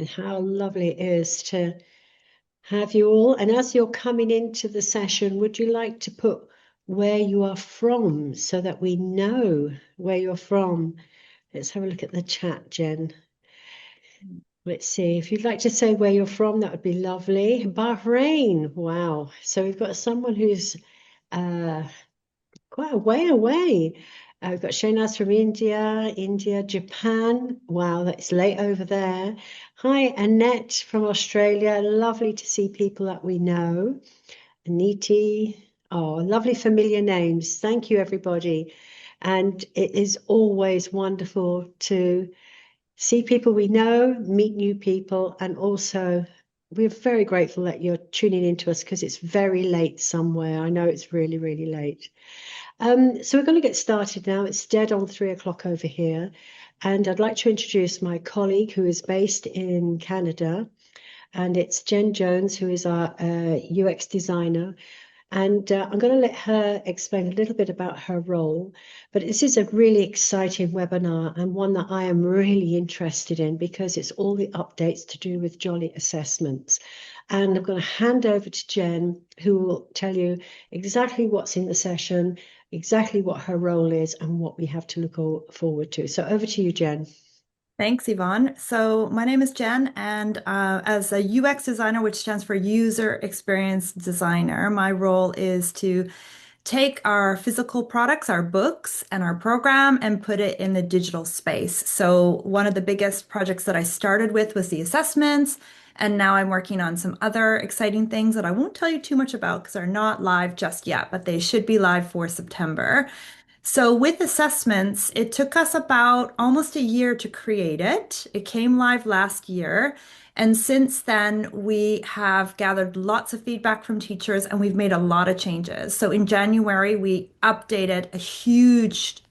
And how lovely it is to have you all. And as you're coming into the session, would you like to put where you are from so that we know where you're from? Let's have a look at the chat, Jen. Let's see. If you'd like to say where you're from, that would be lovely. Bahrain. Wow. So we've got someone who's uh, quite a way away. We've got Shaynaz from India, Japan. Wow, that's late over there. Hi, Annette from Australia. Lovely to see people that we know. Aniti. Oh, lovely familiar names. Thank you, everybody. And it is always wonderful to see people we know, meet new people, and also we're very grateful that you're tuning into us because it's very late somewhere. I know it's really, really late. So we're going to get started now. It's dead on 3 o'clock over here. And I'd like to introduce my colleague who is based in Canada. And it's Jen Jones, who is our UX designer. And I'm going to let her explain a little bit about her role. But this is a really exciting webinar and one that I am really interested in because it's all the updates to do with Jolly assessments. And I'm going to hand over to Jen, who will tell you exactly what's in the session, exactly what her role is, and what we have to look forward to. So over to you, Jen. Thanks, Yvonne. So my name is Jen, and as a UX designer, which stands for User Experience Designer, my role is to take our physical products, our books, and our program and put it in the digital space. So one of the biggest projects that I started with was the assessments, and now I'm working on some other exciting things that I won't tell you too much about because they're not live just yet, but they should be live for September. So with assessments, it took us about almost a year to create it. It came live last year. And since then, we have gathered lots of feedback from teachers and we've made a lot of changes. So in January, we updated a huge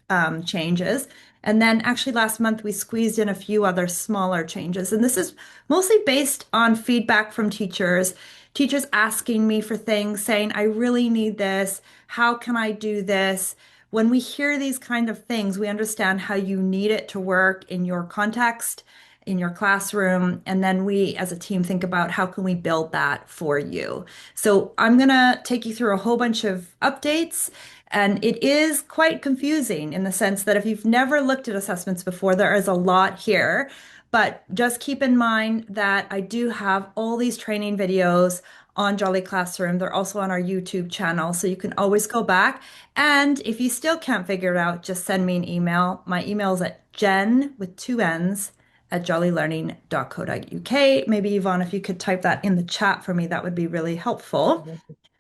changes. And then actually last month, we squeezed in a few other smaller changes. And this is mostly based on feedback from teachers, teachers asking me for things, saying, I really need this. How can I do this? When we hear these kind of things, we understand how you need it to work in your context, in your classroom, and then we as a team think about how can we build that for you. So I'm going to take you through a whole bunch of updates, and it is quite confusing in the sense that if you've never looked at assessments before, there is a lot here. But just keep in mind that I do have all these training videos on Jolly Classroom. They're also on our YouTube channel, so you can always go back. And if you still can't figure it out, just send me an email. My email is at jen with two N's at jollylearning.co.uk. Maybe Yvonne, if you could type that in the chat for me, that would be really helpful.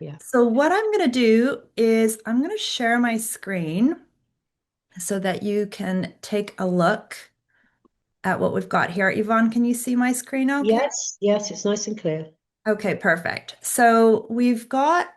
Yeah. So what I'm going to do is I'm going to share my screen so that you can take a look at what we've got here. Yvonne, can you see my screen okay? Yes, yes, it's nice and clear. Okay, perfect. So we've got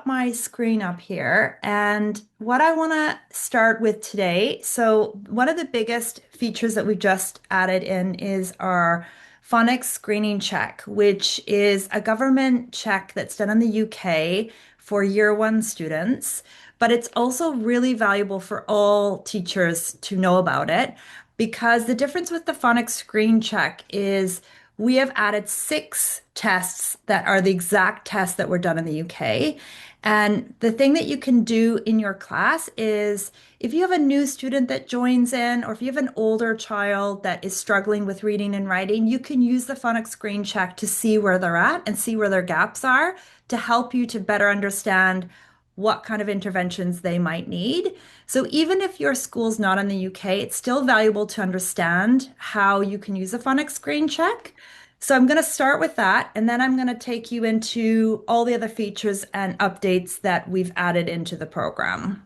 my screen up here, and what I want to start with today. So, one of the biggest features that we've just added in is our phonics screening check, which is a government check that's done in the UK for year one students. But it's also really valuable for all teachers to know about it because the difference with the phonics screen check is we have added 6 tests that are the exact tests that were done in the UK. And the thing that you can do in your class is if you have a new student that joins in, or if you have an older child that is struggling with reading and writing, you can use the phonics screen check to see where they're at and see where their gaps are to help you to better understand what kind of interventions they might need. So even if your school's not in the UK, it's still valuable to understand how you can use a phonics screen check. So I'm going to start with that, and then I'm going to take you into all the other features and updates that we've added into the program.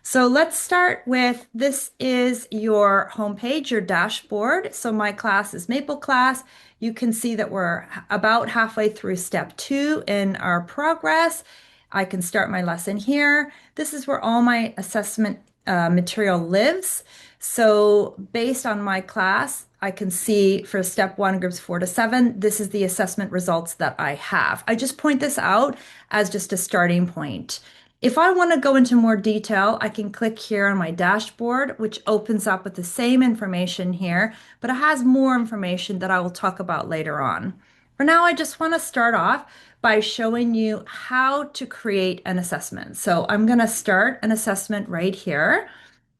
So let's start with this is your homepage, your dashboard. So my class is Maple class. You can see that we're about halfway through step 2 in our progress. I can start my lesson here. This is where all my assessment material lives. So based on my class, I can see for step 1, groups 4 to 7, this is the assessment results that I have. I just point this out as just a starting point. If I want to go into more detail, I can click here on my dashboard, which opens up with the same information here, but it has more information that I will talk about later on. For now, I just want to start off by showing you how to create an assessment. So I'm going to start an assessment right here.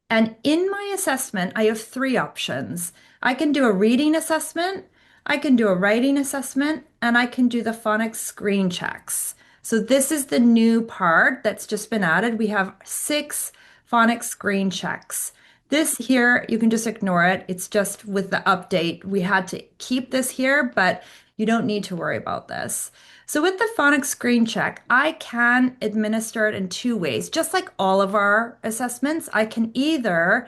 And in my assessment, I have three options. I can do a reading assessment, I can do a writing assessment, and I can do the phonics screen checks. So this is the new part that's just been added. We have 6 phonics screen checks. This here, you can just ignore it. It's just with the update. We had to keep this here, but you don't need to worry about this. So with the phonics screen check, I can administer it in 2 ways. Just like all of our assessments, I can either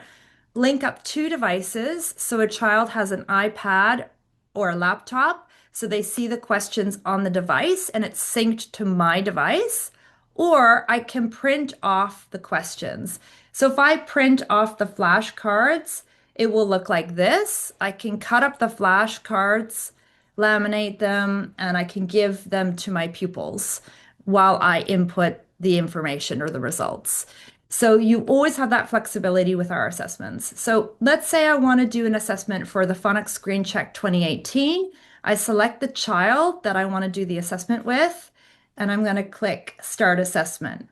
link up 2 devices. So a child has an iPad or a laptop, so they see the questions on the device and it's synced to my device, or I can print off the questions. So if I print off the flashcards, it will look like this. I can cut up the flashcards, laminate them, and I can give them to my pupils while I input the information or the results. So you always have that flexibility with our assessments. So let's say I want to do an assessment for the Phonics Screen Check 2018. I select the child that I want to do the assessment with, and I'm going to click Start Assessment.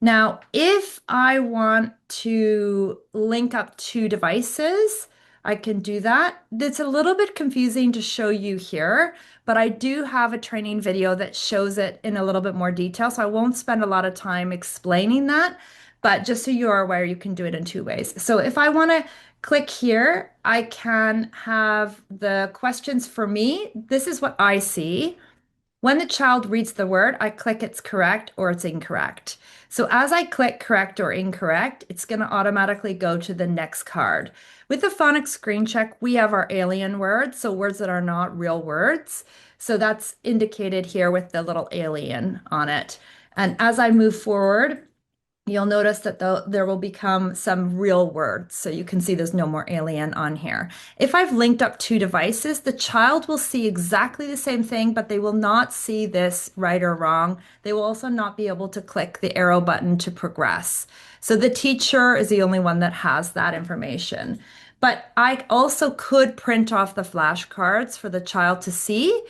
Now, if I want to link up 2 devices, I can do that. It's a little bit confusing to show you here, but I do have a training video that shows it in a little bit more detail, so I won't spend a lot of time explaining that, but just so you are aware, you can do it in 2 ways. So if I want to click here, I can have the questions for me. This is what I see. When the child reads the word, I click it's correct or it's incorrect. So as I click correct or incorrect, it's going to automatically go to the next card. With the phonics screen check, we have our alien words, so words that are not real words. So that's indicated here with the little alien on it. And as I move forward, you'll notice that there will become some real words. So you can see there's no more alien on here. If I've linked up 2 devices, the child will see exactly the same thing, but they will not see this right or wrong. They will also not be able to click the arrow button to progress. So the teacher is the only one that has that information. But I also could print off the flashcards for the child to see.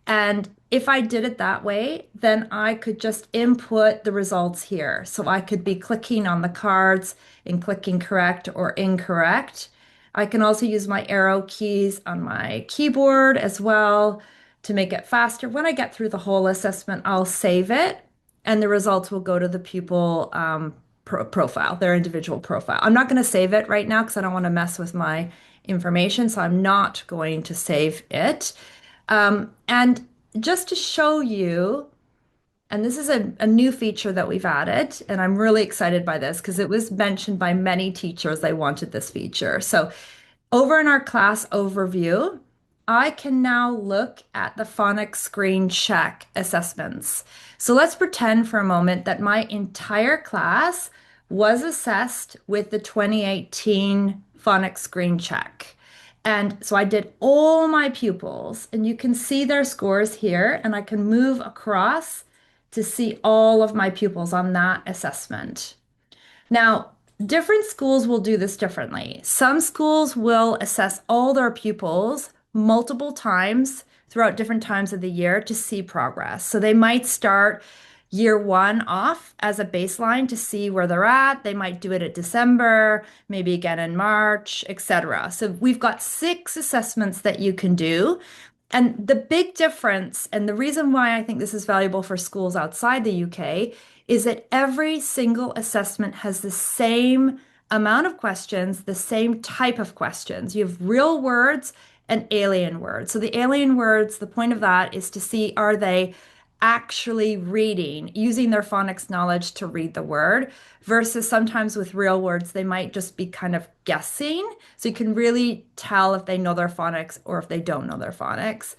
And if I did it that way, then I could just input the results here. So I could be clicking on the cards and clicking correct or incorrect. I can also use my arrow keys on my keyboard as well to make it faster. When I get through the whole assessment, I'll save it and the results will go to the pupil profile, their individual profile. I'm not going to save it right now because I don't want to mess with my information, so I'm not going to save it. And just to show you, and this is a new feature that we've added, and I'm really excited by this because it was mentioned by many teachers they wanted this feature. So over in our class overview, I can now look at the phonics screen check assessments. So let's pretend for a moment that my entire class was assessed with the 2018 phonics screen check. And so I did all my pupils, and you can see their scores here, and I can move across to see all of my pupils on that assessment. Now, different schools will do this differently. Some schools will assess all their pupils multiple times throughout different times of the year to see progress. So they might start year one off as a baseline to see where they're at. They might do it at December, maybe again in March, etc. So we've got 6 assessments that you can do. And the big difference, and the reason why I think this is valuable for schools outside the UK, is that every single assessment has the same amount of questions, the same type of questions. You have real words and alien words. So the alien words, the point of that is to see, are they actually reading, using their phonics knowledge to read the word, versus sometimes with real words, they might just be kind of guessing. So you can really tell if they know their phonics or if they don't know their phonics.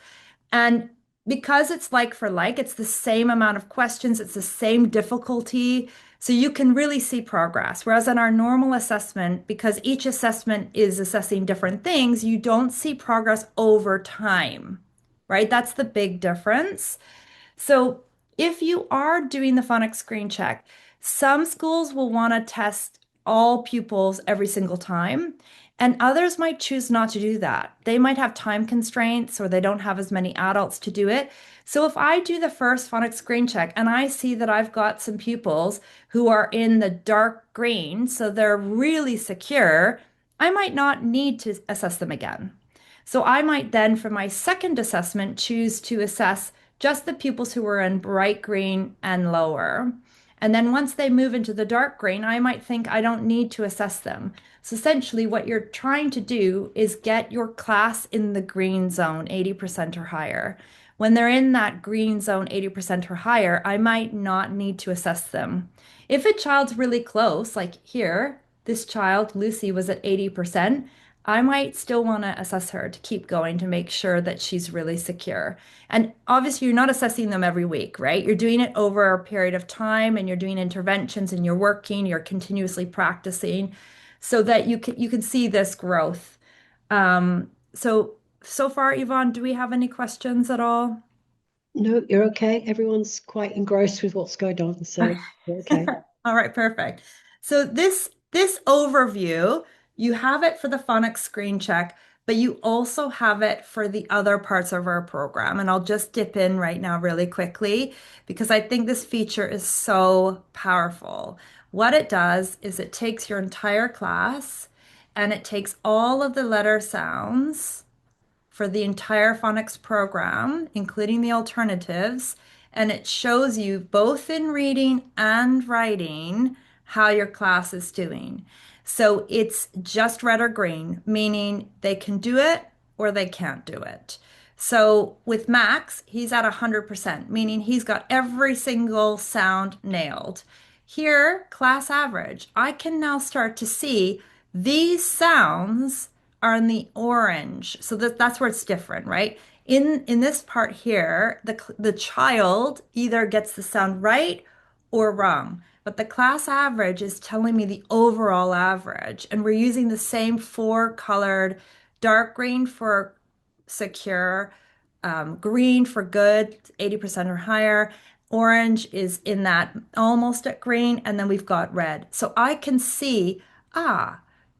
And because it's like for like, it's the same amount of questions, it's the same difficulty. So you can really see progress. Whereas in our normal assessment, because each assessment is assessing different things, you don't see progress over time, right? That's the big difference. So if you are doing the phonics screen check, Some schools will want to test all pupils every single time, and others might choose not to do that. They might have time constraints or they don't have as many adults to do it. So if I do the first phonics screen check and I see that I've got some pupils who are in the dark green, so they're really secure, I might not need to assess them again. So I might then, for my second assessment, choose to assess just the pupils who were in bright green and lower. And then once they move into the dark green, I might think I don't need to assess them. So essentially, what you're trying to do is get your class in the green zone, 80% or higher. When they're in that green zone, 80% or higher, I might not need to assess them. If a child's really close, like here, this child, Lucy, was at 80%, I might still want to assess her to keep going to make sure that she's really secure. And obviously, you're not assessing them every week, right? You're doing it over a period of time and you're doing interventions and you're working, you're continuously practicing so that you can see this growth. So far, Yvonne, do we have any questions at all? No, you're okay. Everyone's quite engrossed with what's going on, so you're okay. All right, perfect. So this overview, you have it for the phonics screen check, but you also have it for the other parts of our program. And I'll just dip in right now really quickly because I think this feature is so powerful. What it does is it takes your entire class and it takes all of the letter sounds for the entire phonics program, including the alternatives, and it shows you both in reading and writing how your class is doing. So it's just red or green, meaning they can do it or they can't do it. So with Max, he's at 100%, meaning he's got every single sound nailed. Here, class average, I can now start to see these sounds are in the orange. So that's where it's different, right? In this part here, the child either gets the sound right or wrong. But the class average is telling me the overall average. And we're using the same four colored dark green for secure, green for good, 80% or higher. Orange is in that almost at green, and then we've got red. So I can see,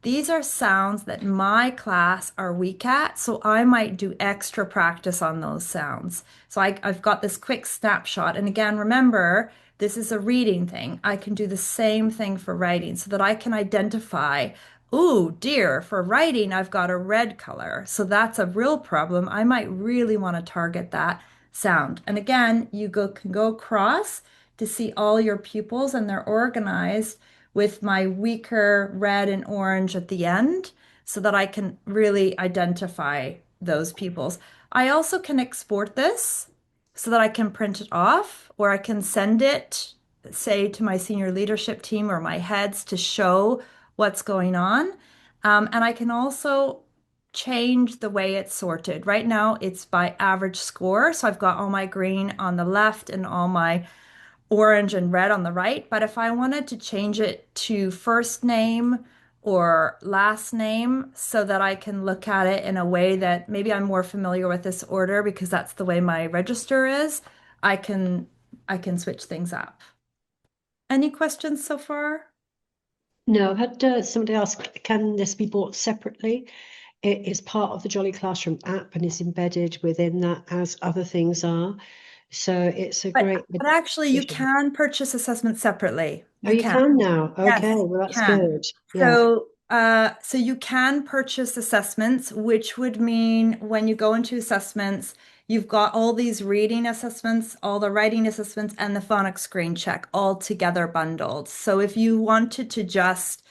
these are sounds that my class are weak at, so I might do extra practice on those sounds. So I've got this quick snapshot. And again, remember, this is a reading thing. I can do the same thing for writing so that I can identify, oh dear, for writing, I've got a red color. So that's a real problem. I might really want to target that sound. And again, can go across to see all your pupils and they're organized with my weaker red and orange at the end so that I can really identify those pupils. I also can export this so that I can print it off or I can send it, say, to my senior leadership team or my heads to show what's going on. And I can also change the way it's sorted. Right now, it's by average score. So I've got all my green on the left and all my orange and red on the right. But if I wanted to change it to first name or last name so that I can look at it in a way that maybe I'm more familiar with this order because that's the way my register is, I can I can switch things up. Any questions so far? No, I've had somebody ask, can this be bought separately? It is part of the Jolly Classroom app and is embedded within that as other things are. So it's a But great but actually you addition. can purchase assessments separately. Oh, You you can. can now. Okay, Yes, well, you that's can. good. Yeah. So you can purchase assessments, which would mean when you go into assessments, you've got all these reading assessments, all the writing assessments, and the phonics screen check all together bundled. So if you wanted to just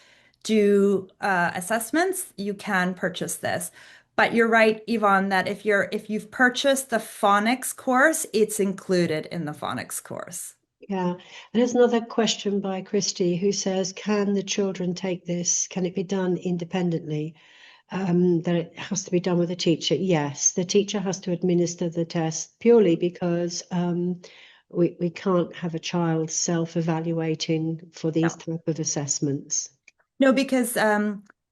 do assessments, you can purchase this. But you're right, Yvonne, that if you've purchased the phonics course, it's included in the phonics course. Yeah. And there's another question by Christy who says, can the children take this? Can it be done independently? That it has to be done with a teacher? Yes, the teacher has to administer the test purely because we can't have a child self-evaluating for these No. type of assessments. No, because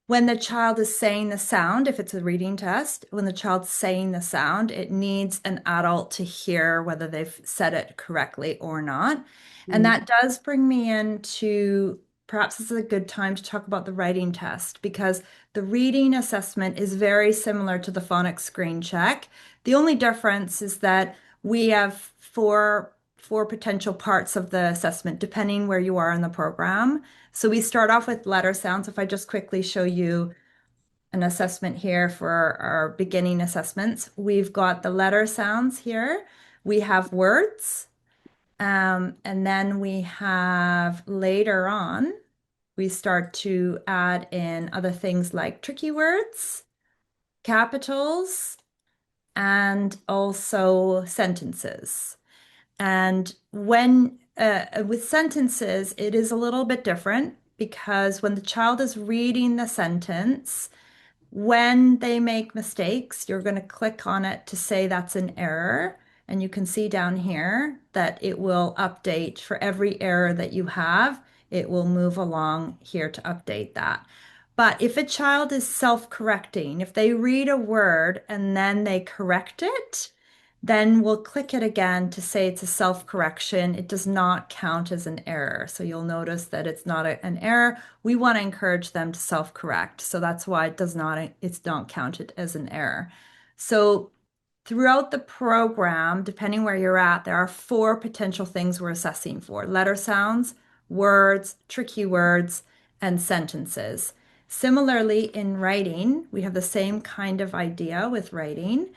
When the child is saying the sound, if it's a reading test, when the child's saying the sound, it needs an adult to hear whether they've said it correctly or not. And Mm. that does bring me into perhaps this is a good time to talk about the writing test because the reading assessment is very similar to the phonics screen check. The only difference is that we have four potential parts of the assessment depending where you are in the program. So we start off with letter sounds. If I just quickly show you an assessment here for our beginning assessments, we've got the letter sounds here. We have words, and then we have later on, we start to add in other things like tricky words, capitals, and also sentences. And when with sentences, it is a little bit different because when the child is reading the sentence, when they make mistakes, you're going to click on it to say that's an error. And you can see down here that it will update for every error that you have. It will move along here to update that. But if a child is self-correcting, if they read a word and then they correct it, then we'll click it again to say it's a self-correction. It does not count as an error. So you'll notice that it's not an error. We want to encourage them to self-correct. So that's why it's not counted as an error. So throughout the program, depending where you're at, there are four potential things we're assessing for: letter sounds, words, tricky words, and sentences. Similarly, in writing, we have the same kind of idea with writing.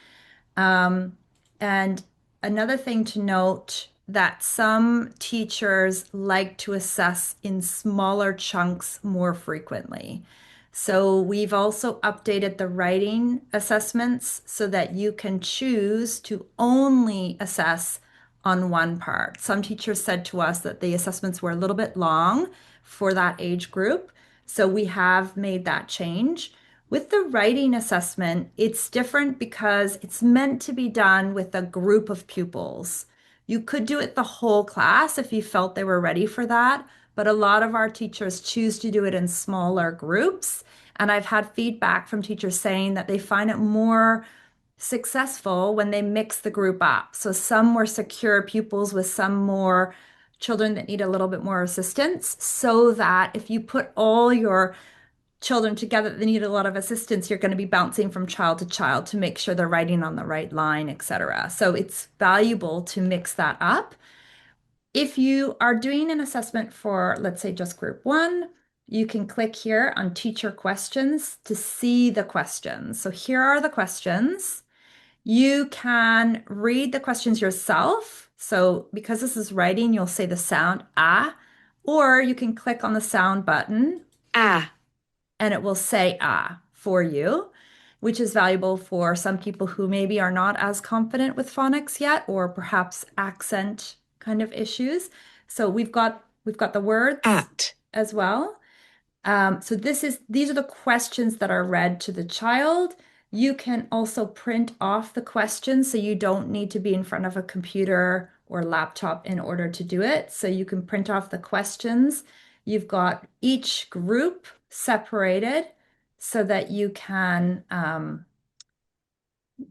Um, and another thing to note that some teachers like to assess in smaller chunks more frequently. So we've also updated the writing assessments so that you can choose to only assess on one part. Some teachers said to us that the assessments were a little bit long for that age group. So we have made that change. With the writing assessment, it's different because it's meant to be done with a group of pupils. You could do it the whole class if you felt they were ready for that, but a lot of our teachers choose to do it in smaller groups. And I've had feedback from teachers saying that they find it more successful when they mix the group up. So some more secure pupils with some more children that need a little bit more assistance, so that if you put all your children together that need a lot of assistance, you're going to be bouncing from child to child to make sure they're writing on the right line, etc. So it's valuable to mix that up. If you are doing an assessment for, let's say, just group one, you can click here on teacher questions to see the questions. So here are the questions. You can read the questions yourself. So because this is writing, you'll say the sound ah, or you can click on the sound button Ah. and it will say ah for you, which is valuable for some people who maybe are not as confident with phonics yet, or perhaps accent kind of issues. So we've got the words At. as well. So these are the questions that are read to the child. You can also print off the questions, so you don't need to be in front of a computer or laptop in order to do it. So you can print off the questions. You've got each group separated so that you can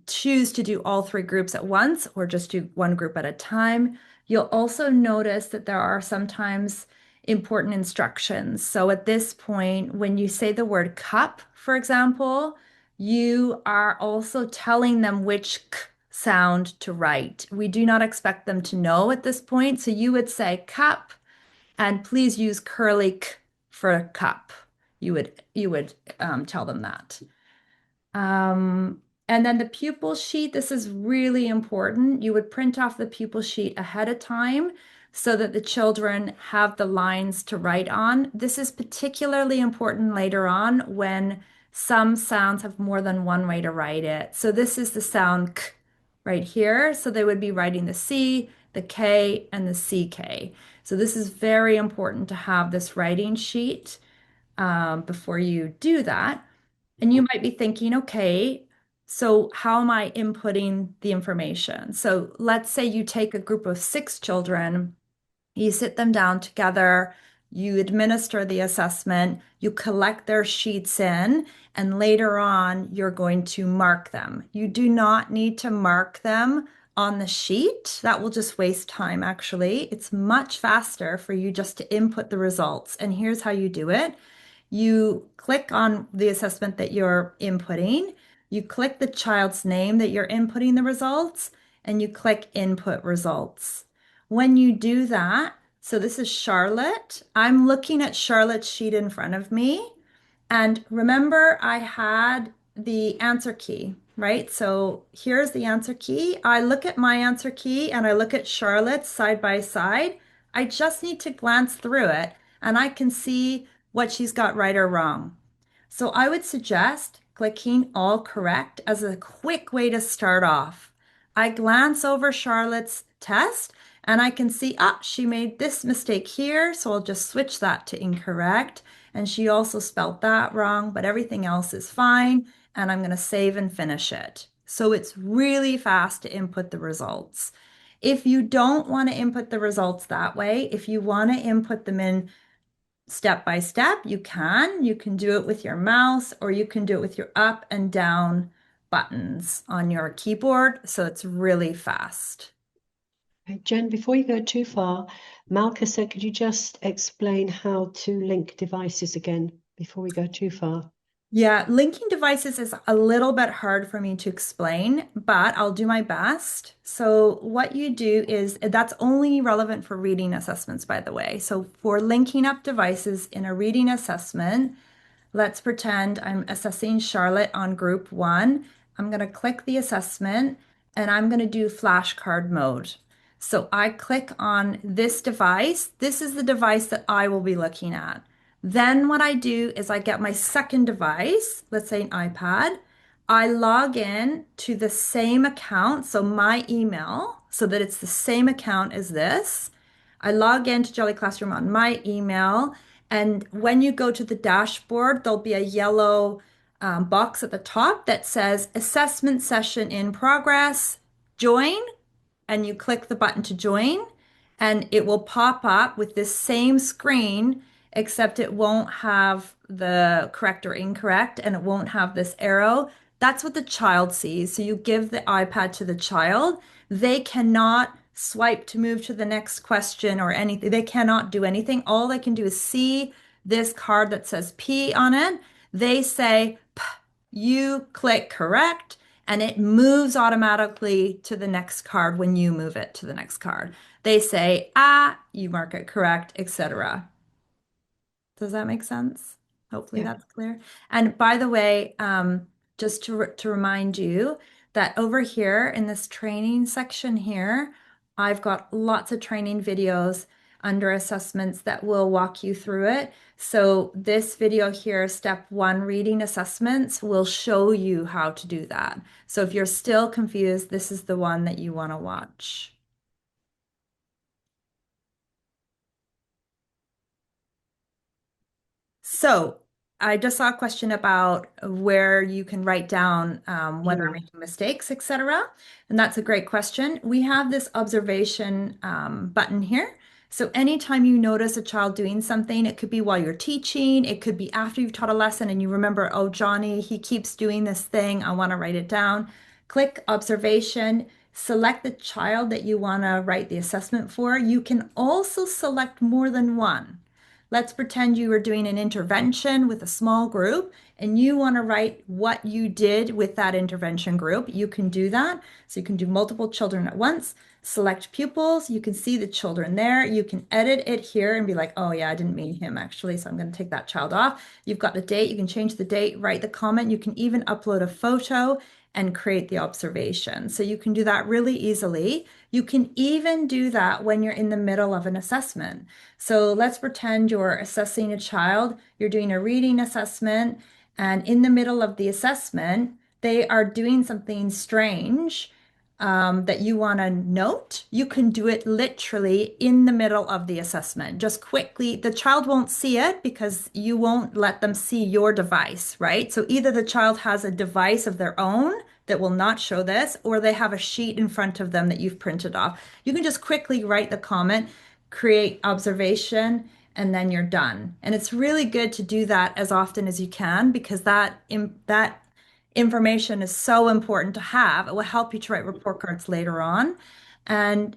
choose to do all three groups at once or just do one group at a time. You'll also notice that there are sometimes important instructions. So at this point, when you say the word cup, for example, you are also telling them which k sound to write. We do not expect them to know at this point. So you would say cup and please use curly k for cup. You would tell them that. Um, and then the pupil sheet, this is really important. You would print off the pupil sheet ahead of time so that the children have the lines to write on. This is particularly important later on when some sounds have more than one way to write it. So this is the sound k right here. So they would be writing the C, the K, and the CK. So this is very important to have this writing sheet before you do that. And you might be thinking, okay, so how am I inputting the information? So let's say you take a group of six children, you sit them down together, you administer the assessment, you collect their sheets in, and later on, you're going to mark them. You do not need to mark them on the sheet. That will just waste time, actually. It's much faster for you just to input the results. And here's how you do it. You click on the assessment that you're inputting, you click the child's name that you're inputting the results, and you click input results. When you do that, so this is Charlotte. I'm looking at Charlotte's sheet in front of me. And remember, I had the answer key, right? So here's the answer key. I look at my answer key and I look at Charlotte's side by side. I just need to glance through it and I can see what she's got right or wrong. So I would suggest clicking all correct as a quick way to start off. I glance over Charlotte's test and I can see, she made this mistake here, so I'll just switch that to incorrect. And she also spelled that wrong, but everything else is fine. And I'm going to save and finish it. So it's really fast to input the results. If you don't want to input the results that way, if you want to input them in step by step, you can. You can do it with your mouse or you can do it with your up and down buttons on your keyboard. So it's really fast. Okay, Jen, before you go too far, Malka said, could you just explain how to link devices again before we go too far? Yeah, linking devices is a little bit hard for me to explain, but I'll do my best. So, what you do is that's only relevant for reading assessments, by the way. So, for linking up devices in a reading assessment, let's pretend I'm assessing Charlotte on group one. I'm going to click the assessment and I'm going to do flashcard mode. So I click on this device. This is the device that I will be looking at. Then what I do is I get my second device, let's say an iPad. I log in to the same account, so my email, so that it's the same account as this. I log into Jelly Classroom on my email, and when you go to the dashboard, there'll be a yellow box at the top that says Assessment Session in Progress, Join, and you click the button to join, and it will pop up with this same screen, except it won't have the correct or incorrect, and it won't have this arrow. That's what the child sees. So you give the iPad to the child. They cannot swipe to move to the next question or anything. They cannot do anything. All they can do is see this card that says P on it. They say, you click correct, and it moves automatically to the next card when you move it to the next card. They say, you mark it correct, etc. Does that make sense? Hopefully Yeah. that's clear. And by the way, just to remind you that over here in this training section here, I've got lots of training videos under assessments that will walk you through it. So this video here, step one, reading assessments, will show you how to do that. So if you're still confused, this is the one that you want to watch. So I just saw a question about where you can write down when they're Yeah. making mistakes, etc. And that's a great question. We have this observation button here. So anytime you notice a child doing something, it could be while you're teaching, it could be after you've taught a lesson and you remember, oh, Johnny, he keeps doing this thing. I want to write it down. Click observation, select the child that you want to write the assessment for. You can also select more than one. Let's pretend you were doing an intervention with a small group and you want to write what you did with that intervention group. You can do that. So you can do multiple children at once, select pupils. You can see the children there. You can edit it here and be like, oh, yeah, I didn't mean him actually. So I'm going to take that child off. You've got the date. You can change the date, write the comment. You can even upload a photo and create the observation. So you can do that really easily. You can even do that when you're in the middle of an assessment. So let's pretend you're assessing a child, you're doing a reading assessment, and in the middle of the assessment, they are doing something strange that you want to note. You can do it literally in the middle of the assessment. Just quickly, the child won't see it because you won't let them see your device, right? So either the child has a device of their own that will not show this, or they have a sheet in front of them that you've printed off. You can just quickly write the comment, create observation, and then you're done. And it's really good to do that as often as you can because that information is so important to have. It will help you to write report cards later on. And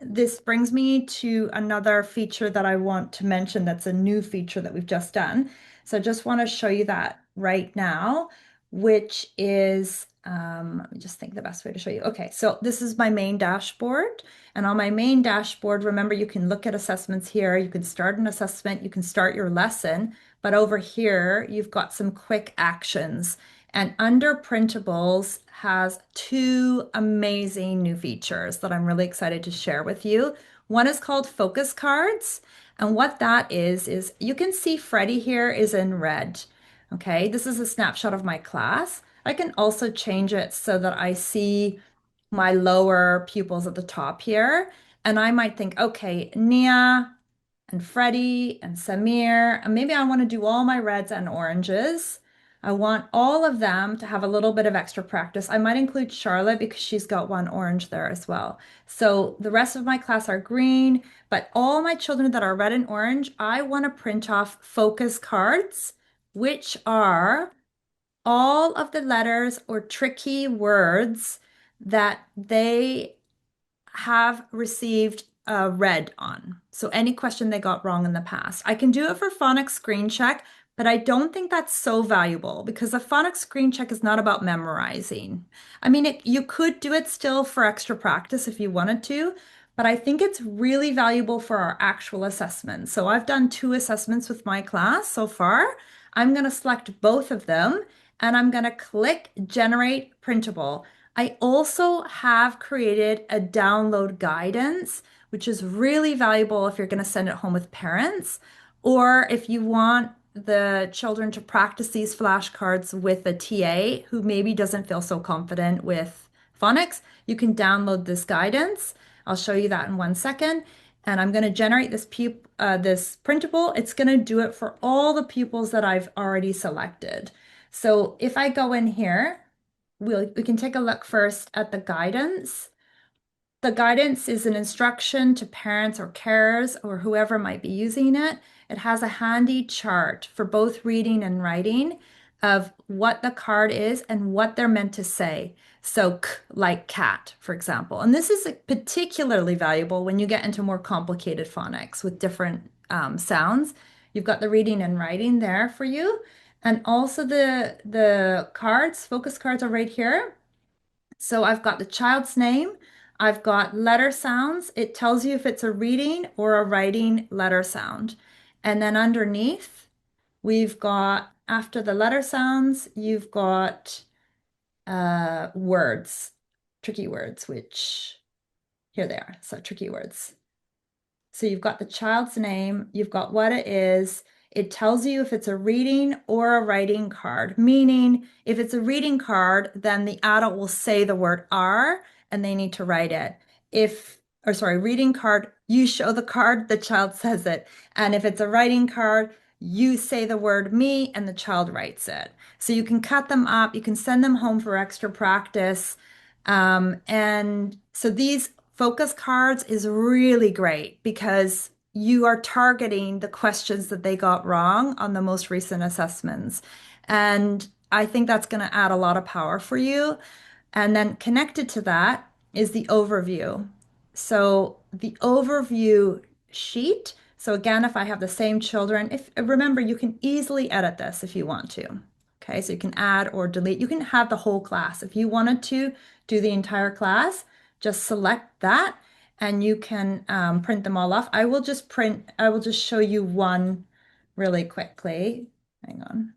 this brings me to another feature that I want to mention that's a new feature that we've just done. So I just want to show you that right now, which is, let me just think the best way to show you. Okay, so this is my main dashboard. And on my main dashboard, remember, you can look at assessments here. You can start an assessment, you can start your lesson. But over here, you've got some quick actions. And under printables has two amazing new features that I'm really excited to share with you. One is called focus cards. And what that is you can see Freddie here is in red. Okay, this is a snapshot of my class. I can also change it so that I see my lower pupils at the top here. And I might think, okay, Nia and Freddie and Samir, and maybe I want to do all my reds and oranges. I want all of them to have a little bit of extra practice. I might include Charlotte because she's got one orange there as well. So the rest of my class are green, but all my children that are red and orange, I want to print off focus cards, which are all of the letters or tricky words that they have received a red on. So any question they got wrong in the past. I can do it for phonics screen check, but I don't think that's so valuable because a phonics screen check is not about memorizing. I mean, you could do it still for extra practice if you wanted to, but I think it's really valuable for our actual assessments. So I've done two assessments with my class so far. I'm going to select both of them and I'm going to click Generate Printable. I also have created a download guidance, which is really valuable if you're going to send it home with parents, or if you want the children to practice these flashcards with a TA who maybe doesn't feel so confident with phonics, you can download this guidance. I'll show you that in 1 second. And I'm going to generate this printable. It's going to do it for all the pupils that I've already selected. So if I go in here, we can take a look first at the guidance. The guidance is an instruction to parents or carers or whoever might be using it. It has a handy chart for both reading and writing of what the card is and what they're meant to say. So, k, like cat, for example. And this is particularly valuable when you get into more complicated phonics with different sounds. You've got the reading and writing there for you. And also the cards, focus cards are right here. So I've got the child's name, I've got letter sounds. It tells you if it's a reading or a writing letter sound. And then underneath, we've got, after the letter sounds, you've got words, tricky words, which here they are. So tricky words. So you've got the child's name, you've got what it is. It tells you if it's a reading or a writing card, meaning if it's a reading card, then the adult will say the word R and they need to write it. Or sorry, reading card, you show the card, the child says it. And if it's a writing card, you say the word me and the child writes it. So you can cut them up, you can send them home for extra practice. And so these focus cards is really great because you are targeting the questions that they got wrong on the most recent assessments. And I think that's going to add a lot of power for you. And then connected to that is the overview. So the overview sheet. So again, if I have the same children, if remember, you can easily edit this if you want to. Okay, so you can add or delete. You can have the whole class. If you wanted to do the entire class, just select that and you can print them all off. I will just show you one really quickly. Hang on.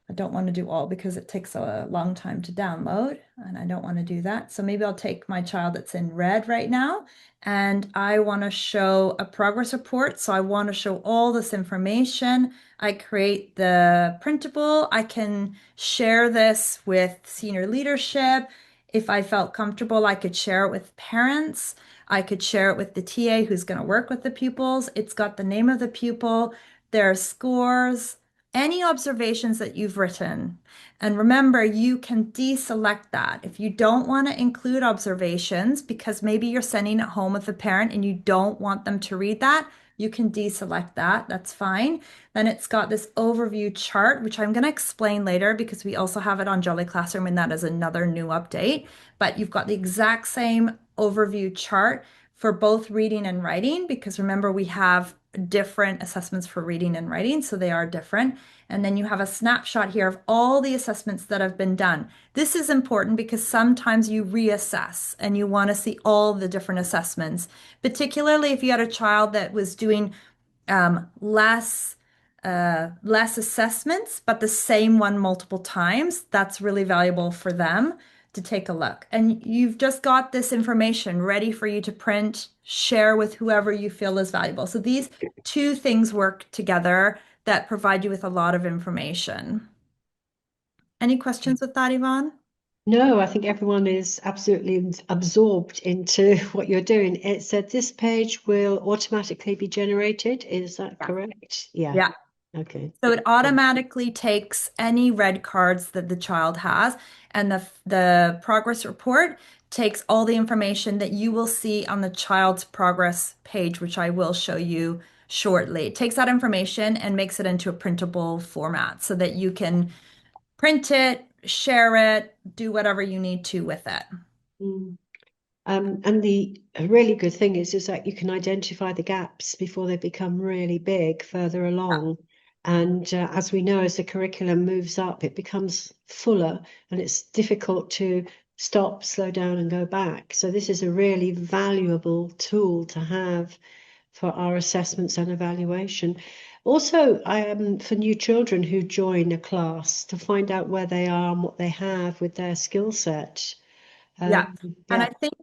I don't want to do all because it takes a long time to download and I don't want to do that. So maybe I'll take my child that's in red right now and I want to show a progress report. So I want to show all this information. I create the printable. I can share this with senior leadership. If I felt comfortable, I could share it with parents. I could share it with the TA who's going to work with the pupils. It's got the name of the pupil, their scores, any observations that you've written. And remember, you can deselect that. If you don't want to include observations because maybe you're sending it home with a parent and you don't want them to read that, you can deselect that. That's fine. Then it's got this overview chart, which I'm going to explain later because we also have it on Jolly Classroom and that is another new update. But you've got the exact same overview chart for both reading and writing because remember, we have different assessments for reading and writing, so they are different. And then you have a snapshot here of all the assessments that have been done. This is important because sometimes you reassess and you want to see all the different assessments, particularly if you had a child that was doing less assessments, but the same one multiple times. That's really valuable for them to take a look. And you've just got this information ready for you to print, share with whoever you feel is valuable. So these two things work together that provide you with a lot of information. Any questions with that, Yvonne? No, I think everyone is absolutely absorbed into what you're doing. It said this page will automatically be generated. Is that Yeah. correct? Yeah. Yeah. Okay. So it automatically takes any red cards that the child has, and the progress report takes all the information that you will see on the child's progress page, which I will show you shortly. It takes that information and makes it into a printable format so that you can print it, share it, do whatever you need to with it. Mm. And the really good thing is that you can identify the gaps before they become really big further along. And as we know, as the curriculum moves up, it becomes fuller and it's difficult to stop, slow down, and go back. So this is a really valuable tool to have for our assessments and evaluation. Also, for new children who join a class to find out where they are and what they have with their skill set. Yeah. Um, And I yeah. think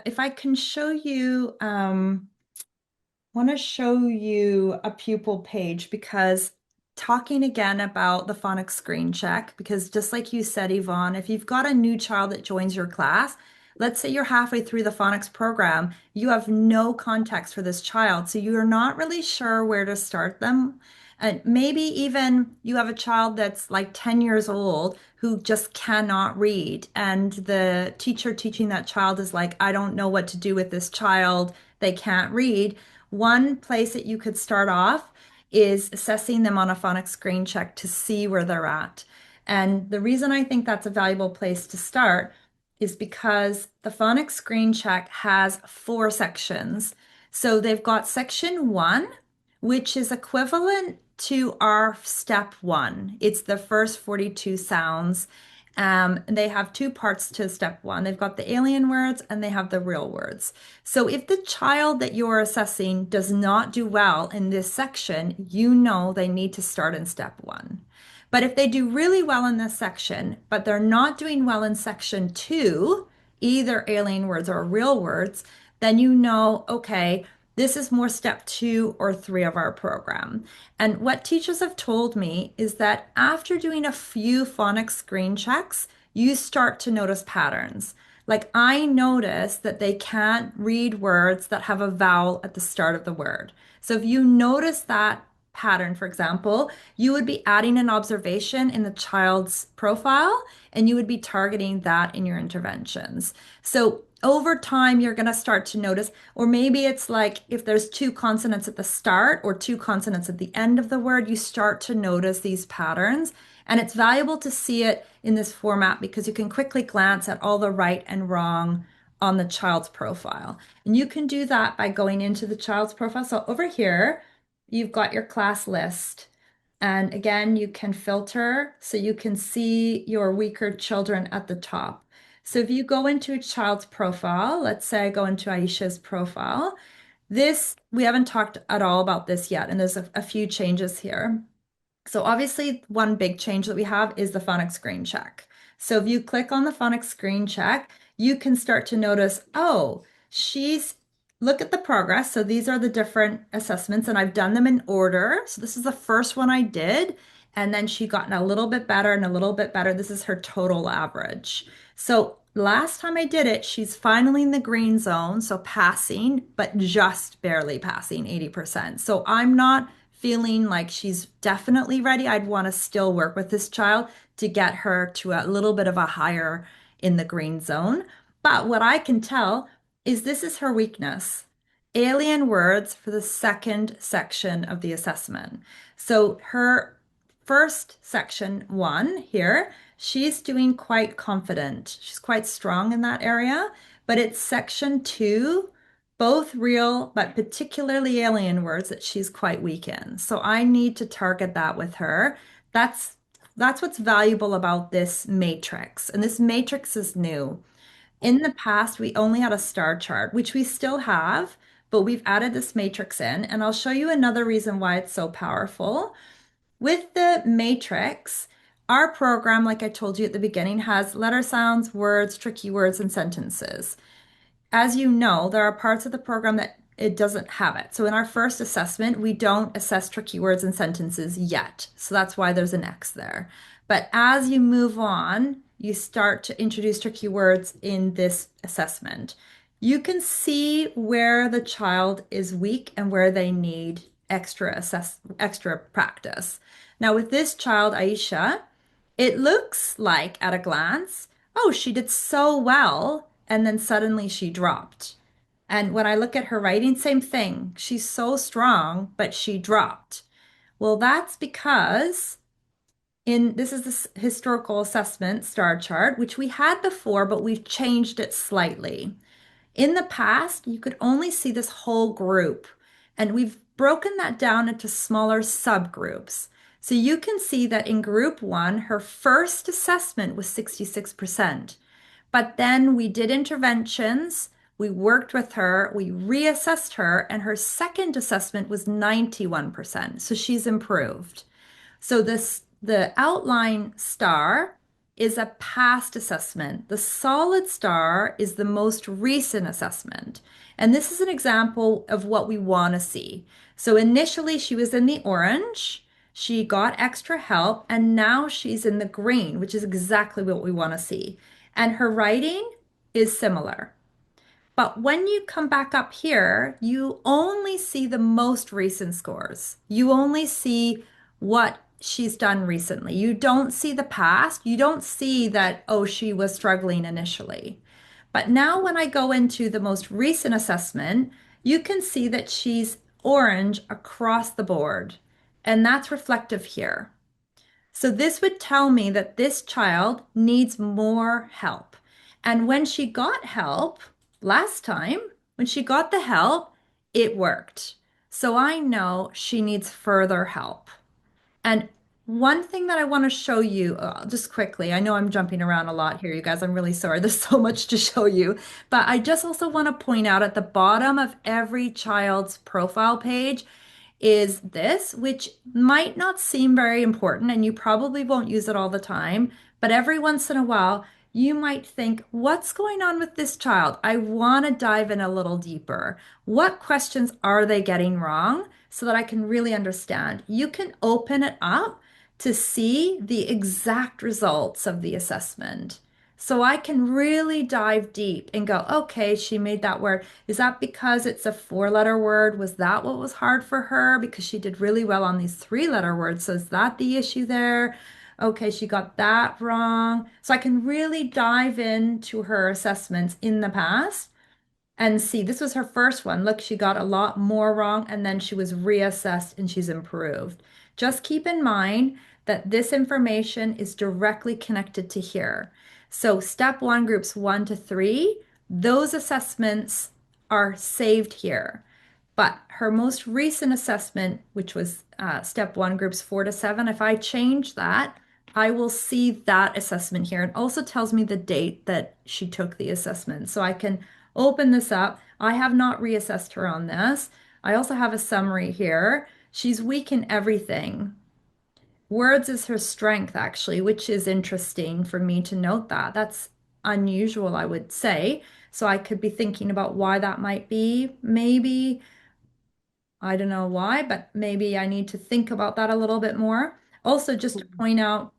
if I can show you, want to show you a pupil page because talking again about the phonics screen check, because just like you said, Yvonne, if you've got a new child that joins your class, let's say you're halfway through the phonics program, you have no context for this child, so you're not really sure where to start them. And maybe even you have a child that's like 10 years old who just cannot read, and the teacher teaching that child is like, I don't know what to do with this child. They can't read. One place that you could start off is assessing them on a phonics screen check to see where they're at. And the reason I think that's a valuable place to start is because the phonics screen check has four sections. So they've got section one, which is equivalent to our step one. It's the first 42 sounds. And they have two parts to step one. They've got the alien words and they have the real words. So if the child that you're assessing does not do well in this section, you know they need to start in step one. But if they do really well in this section, but they're not doing well in section two, either alien words or real words, then you know, okay, this is more step two or three of our program. And what teachers have told me is that after doing a few phonics screen checks, you start to notice patterns. Like I notice that they can't read words that have a vowel at the start of the word. So if you notice that pattern, for example, you would be adding an observation in the child's profile and you would be targeting that in your interventions. So over time, you're going to start to notice, or maybe it's like if there's two consonants at the start or two consonants at the end of the word, you start to notice these patterns. And it's valuable to see it in this format because you can quickly glance at all the right and wrong on the child's profile. And you can do that by going into the child's profile. So over here, you've got your class list. And again, you can filter so you can see your weaker children at the top. So if you go into a child's profile, let's say I go into Aisha's profile, this, we haven't talked at all about this yet, and there's a few changes here. So obviously one big change that we have is the phonics screen check. So if you click on the phonics screen check, you can start to notice, oh, look at the progress. So these are the different assessments and I've done them in order. So this is the first one I did. And then she gotten a little bit better and a little bit better. This is her total average. So last time I did it, she's finally in the green zone. So passing, but just barely passing 80%. So I'm not feeling like she's definitely ready, I'd want to still work with this child to get her to a little bit of a higher in the green zone. But what I can tell is this is her weakness. Alien words for the second section of the assessment. So her first section one here, she's doing quite confident. She's quite strong in that area, but it's section two, both real, but particularly alien words that she's quite weak in. So I need to target that with her. That's that's what's valuable about this matrix. And this matrix is new. In the past, we only had a star chart, which we still have, but we've added this matrix in. And I'll show you another reason why it's so powerful. With the matrix, our program, like I told you at the beginning, has letter sounds, words, tricky words, and sentences. As you know, there are parts of the program that it doesn't have it. So in our first assessment, we don't assess tricky words and sentences yet. So that's why there's an X there. But as you move on, you start to introduce tricky words in this assessment. You can see where the child is weak and where they need extra practice. Now with this child, Aisha, it looks like at a glance, oh, she did so well, and then suddenly she dropped. And when I look at her writing, same thing. She's so strong, but she dropped. Well, that's because in this is the historical assessment star chart, which we had before, but we've changed it slightly. In the past, you could only see this whole group, and we've broken that down into smaller subgroups. So you can see that in group one, her first assessment was 66%. But then we did interventions, we worked with her, we reassessed her, and her second assessment was 91%. So she's improved. So the outline star is a past assessment. The solid star is the most recent assessment. And this is an example of what we want to see. So initially she was in the orange, she got extra help, and now she's in the green, which is exactly what we want to see. And her writing is similar. But when you come back up here, you only see the most recent scores. You only see what she's done recently. You don't see the past. You don't see that, oh, she was struggling initially. But now when I go into the most recent assessment, you can see that she's orange across the board. And that's reflective here. So this would tell me that this child needs more help. And when she got help last time, when she got the help, it worked. So I know she needs further help. And one thing that I want to show you, just quickly, I know I'm jumping around a lot here, you guys. I'm really sorry. There's so much to show you. But I just also want to point out at the bottom of every child's profile page is this, which might not seem very important, and you probably won't use it all the time, but every once in a while, you might think, what's going on with this child? I want to dive in a little deeper. What questions are they getting wrong so that I can really understand? You can open it up to see the exact results of the assessment. So I can really dive deep and go, okay, she made that word. Is that because it's a four-letter word? Was that what was hard for her? Because she did really well on these three-letter words. So is that the issue there? Okay, she got that wrong. So I can really dive into her assessments in the past and see, this was her first one. Look, she got a lot more wrong, and then she was reassessed and she's improved. Just keep in mind that this information is directly connected to here. So, step one, groups 1 to 3, those assessments are saved here. But her most recent assessment, which was step one, groups 4 to 7, if I change that, I will see that assessment here. It also tells me the date that she took the assessment. So I can open this up. I have not reassessed her on this. I also have a summary here. She's weak in everything. Words is her strength, actually, which is interesting for me to note that. That's unusual, I would say. So I could be thinking about why that might be. Maybe, I don't know why, but maybe I need to think about that a little bit more. Also, just to point out,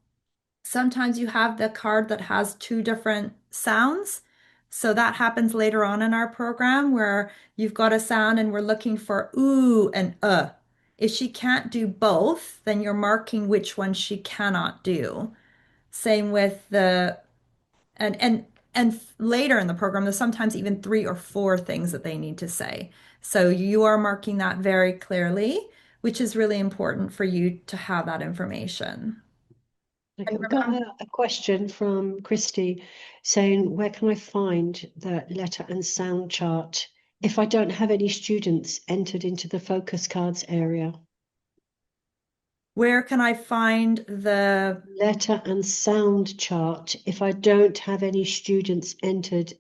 sometimes you have the card that has two different sounds. So that happens later on in our program where you've got a sound and we're looking for ooh and If she can't do both, then you're marking which one she cannot do. Same with the and later in the program, there's sometimes even three or four things that they need to say. So you are marking that very clearly, which is really important for you to have that information. Okay, we've got a question from Christy saying, where can I find the letter and sound chart if I don't have any students entered into the focus cards area? Where can I find the Letter and sound chart if I don't have any students entered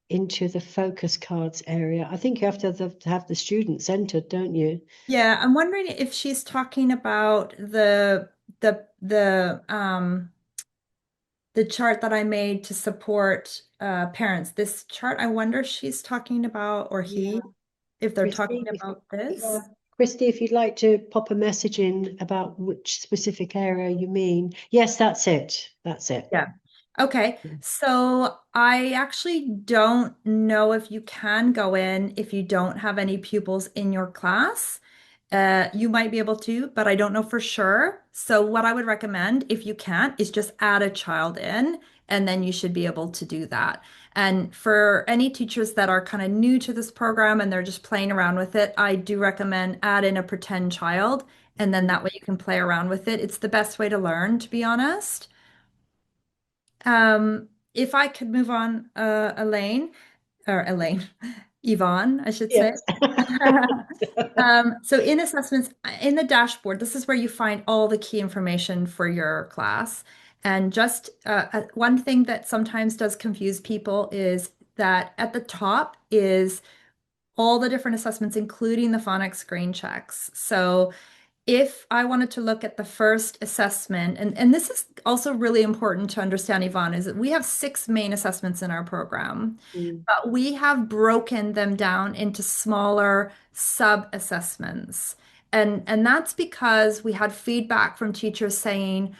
into the focus cards area. I think you have to have the students entered, don't you? Yeah, I'm wondering if she's talking about the chart that I made to support parents. This chart, I wonder if she's talking about, or Yeah, he, if they're talking Christy, about yeah. this. Christy, if you'd like to pop a message in about which specific area you mean. Yes, that's it. That's it. Yeah. Okay. So I actually don't know if you can go in if you don't have any pupils in your class. You might be able to, but I don't know for sure. So what I would recommend, if you can't, is just add a child in, and then you should be able to do that. And for any teachers that are kind of new to this program and they're just playing around with it, I do recommend add in a pretend child, and then that way you can play around with it. It's the best way to learn, to be honest. If I could move on, Elaine, Yvonne, I should say. Yes. So in assessments, in the dashboard, this is where you find all the key information for your class. And just one thing that sometimes does confuse people is that at the top is all the different assessments, including the phonics screen checks. So if I wanted to look at the first assessment, and this is also really important to understand, Yvonne, is that we have six main assessments in our program, Mm, but we have broken them down into smaller sub-assessments. And that's because we had feedback from teachers saying,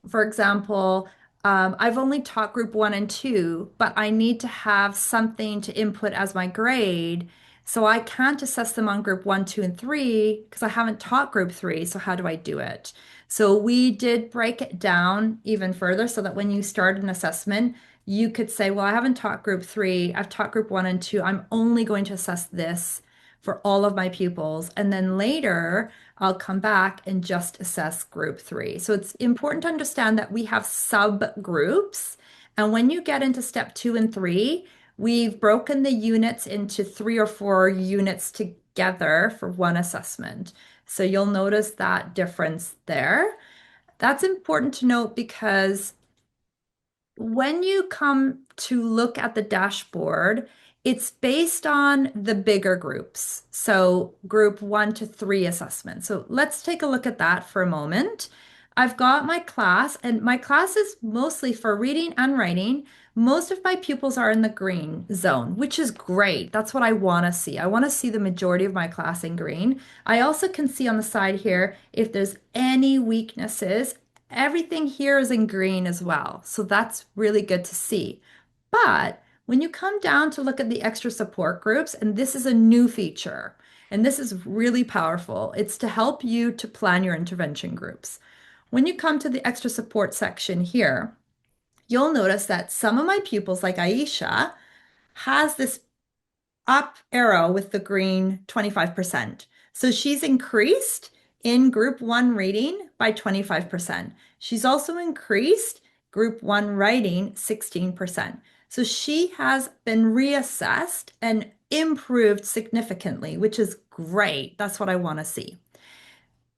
for example, I've only taught group one and two, but I need to have something to input as my grade. So I can't assess them on group one, two, and three because I haven't taught group three. So how do I do it? So we did break it down even further so that when you start an assessment, you could say, well, I haven't taught group three. I've taught group one and two. I'm only going to assess this for all of my pupils. And then later, I'll come back and just assess group three. So it's important to understand that we have subgroups. And when you get into step two and three, we've broken the units into three or four units together for one assessment. So you'll notice that difference there. That's important to note because when you come to look at the dashboard, it's based on the bigger groups. So group one to three assessment. So let's take a look at that for a moment. I've got my class, and my class is mostly for reading and writing. Most of my pupils are in the green zone, which is great. That's what I want to see. I want to see the majority of my class in green. I also can see on the side here if there's any weaknesses. Everything here is in green as well. So that's really good to see. But when you come down to look at the extra support groups, and this is a new feature, and this is really powerful, it's to help you to plan your intervention groups. When you come to the extra support section here, you'll notice that some of my pupils, like Aisha, has this up arrow with the green 25%. So she's increased in group one reading by 25%. She's also increased group one writing 16%. So she has been reassessed and improved significantly, which is great. That's what I want to see.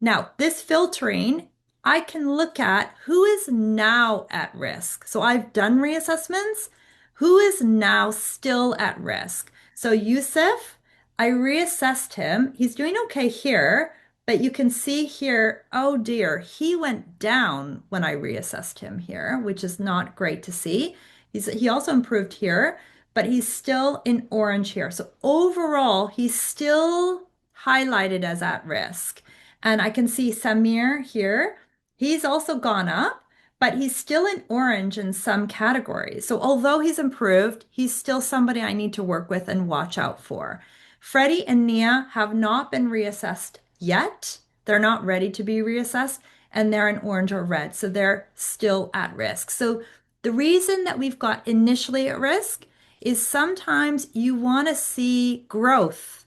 Now, this filtering, I can look at who is now at risk. So I've done reassessments. Who is now still at risk? So Yusuf, I reassessed him. He's doing okay here, but you can see here, oh dear, he went down when I reassessed him here, which is not great to see. He also improved here, but he's still in orange here. So overall, he's still highlighted as at risk. And I can see Samir here. He's also gone up, but he's still in orange in some categories. So although he's improved, he's still somebody I need to work with and watch out for. Freddie and Nia have not been reassessed yet. they're not ready to be reassessed, and they're in orange or red, so they're still at risk. So the reason that we've got initially at risk is sometimes you want to see growth.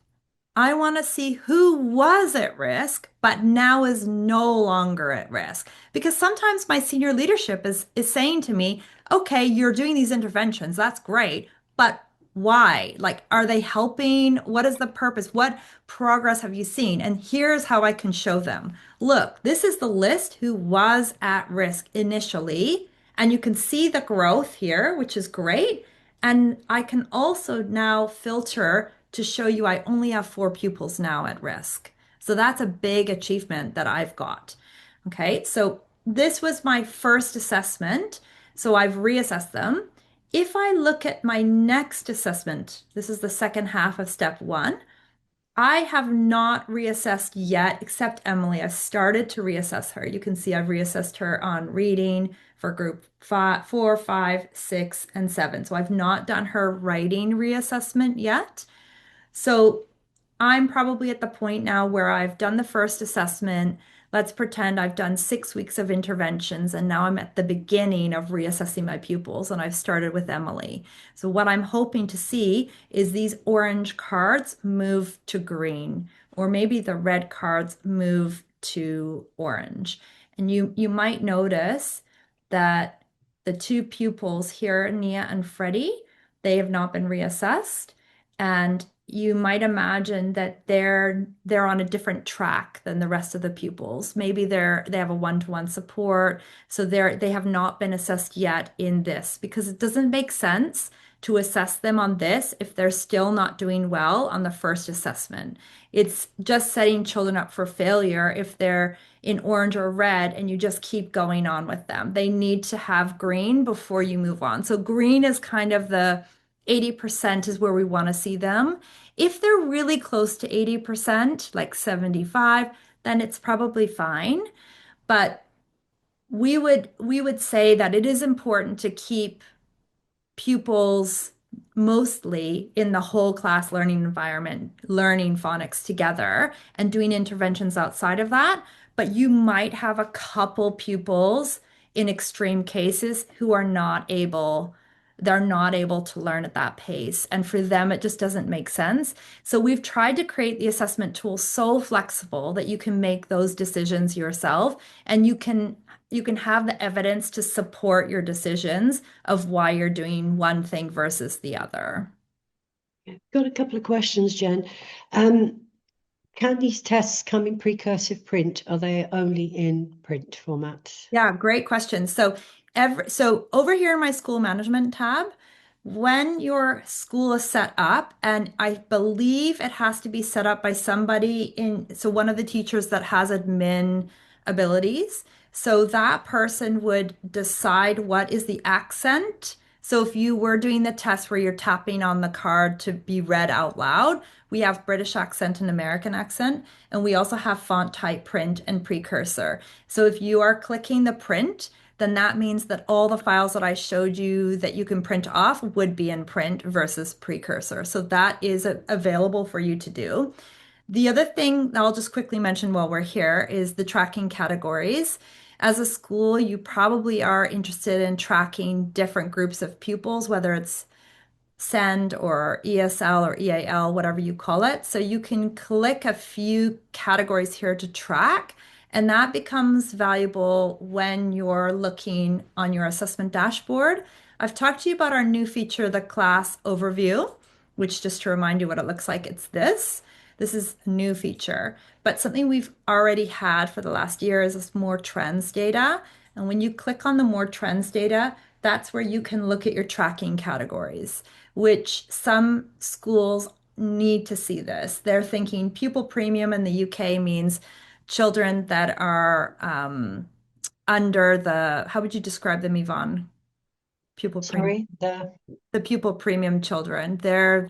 I want to see who was at risk, but now is no longer at risk. Because sometimes my senior leadership is saying to me, okay, you're doing these interventions. That's great. But why? Like, are they helping? What is the purpose? What progress have you seen? And here's how I can show them. Look, this is the list who was at risk initially. And you can see the growth here, which is great. And I can also now filter to show you I only have 4 pupils now at risk. So that's a big achievement that I've got. Okay, so this was my first assessment. So I've reassessed them. If I look at my next assessment, this is the second half of step 1. I have not reassessed yet, except Emily. I've started to reassess her. You can see I've reassessed her on reading for group 4, 5, 6, and 7. So I've not done her writing reassessment yet. So I'm probably at the point now where I've done the first assessment. Let's pretend I've done 6 weeks of interventions, and now I'm at the beginning of reassessing my pupils, and I've started with Emily. So, what I'm hoping to see is these orange cards move to green, or maybe the red cards move to orange. And you might notice that the 2 pupils here, Nia and Freddie, they have not been reassessed. And you might imagine that they're on a different track than the rest of the pupils. Maybe they have a one-to-one support, so they have not been assessed yet in this because it doesn't make sense to assess them on this if they're still not doing well on the first assessment. It's just setting children up for failure if they're in orange or red and you just keep going on with them. They need to have green before you move on. So green is kind of the 80% is where we want to see them. If they're really close to 80%, like 75, then it's probably fine. But we would say that it is important to keep pupils mostly in the whole class learning environment, learning phonics together and doing interventions outside of that. But you might have a couple pupils in extreme cases who they're not able to learn at that pace. And for them, it just doesn't make sense. So we've tried to create the assessment tool so flexible that you can make those decisions yourself and you can have the evidence to support your decisions of why you're doing one thing versus the other. Got a couple of questions, Jen. Um, can these tests come in precursive print? Are they only in print format? Yeah, great question. So over here in my school management tab, when your school is set up, and I believe it has to be set up by somebody so one of the teachers that has admin abilities. So that person would decide what is the accent. So if you were doing the test where you're tapping on the card to be read out loud, we have British accent and American accent, and we also have font type, print, and precursor. So if you are clicking the print, then that means that all the files that I showed you that you can print off would be in print versus precursor. So that is available for you to do. The other thing I'll just quickly mention while we're here is the tracking categories. As a school, you probably are interested in tracking different groups of pupils, whether it's SEND or ESL or EAL, whatever you call it. So you can click a few categories here to track, and that becomes valuable when you're looking on your assessment dashboard. I've talked to you about our new feature, the class overview, which just to remind you what it looks like, it's this. This is a new feature, but something we've already had for the last year is this more trends data. And when you click on the more trends data, that's where you can look at your tracking categories, which some schools need to see this. They're thinking pupil premium in the UK means children that are under how would you describe them, Yvonne? Pupil premium. Sorry, The pupil premium children. Their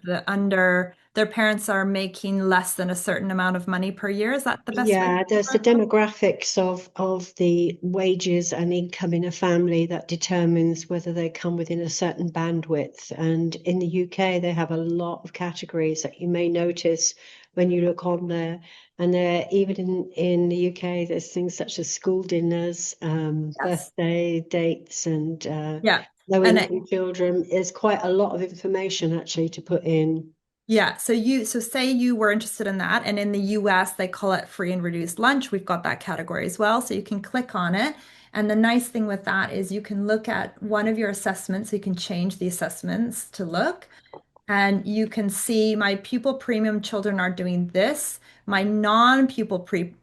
parents are making less than a certain amount of money per year. Is that the best way to yeah, there's the describe them? demographics of the wages and income in a family that determines whether they come within a certain bandwidth. And in the UK, they have a lot of categories that you may notice when you look on there. And there, even in the UK, there's things such as school dinners, Yes. birthday dates, and Yeah. low And income children. There's quite a lot of information actually to put in. yeah, so say you were interested in that, and in the US they call it free and reduced lunch. We've got that category as well, so you can click on it. And the nice thing with that is you can look at one of your assessments, so you can change the assessments to look. And you can see my pupil premium children are doing this. My non-pupil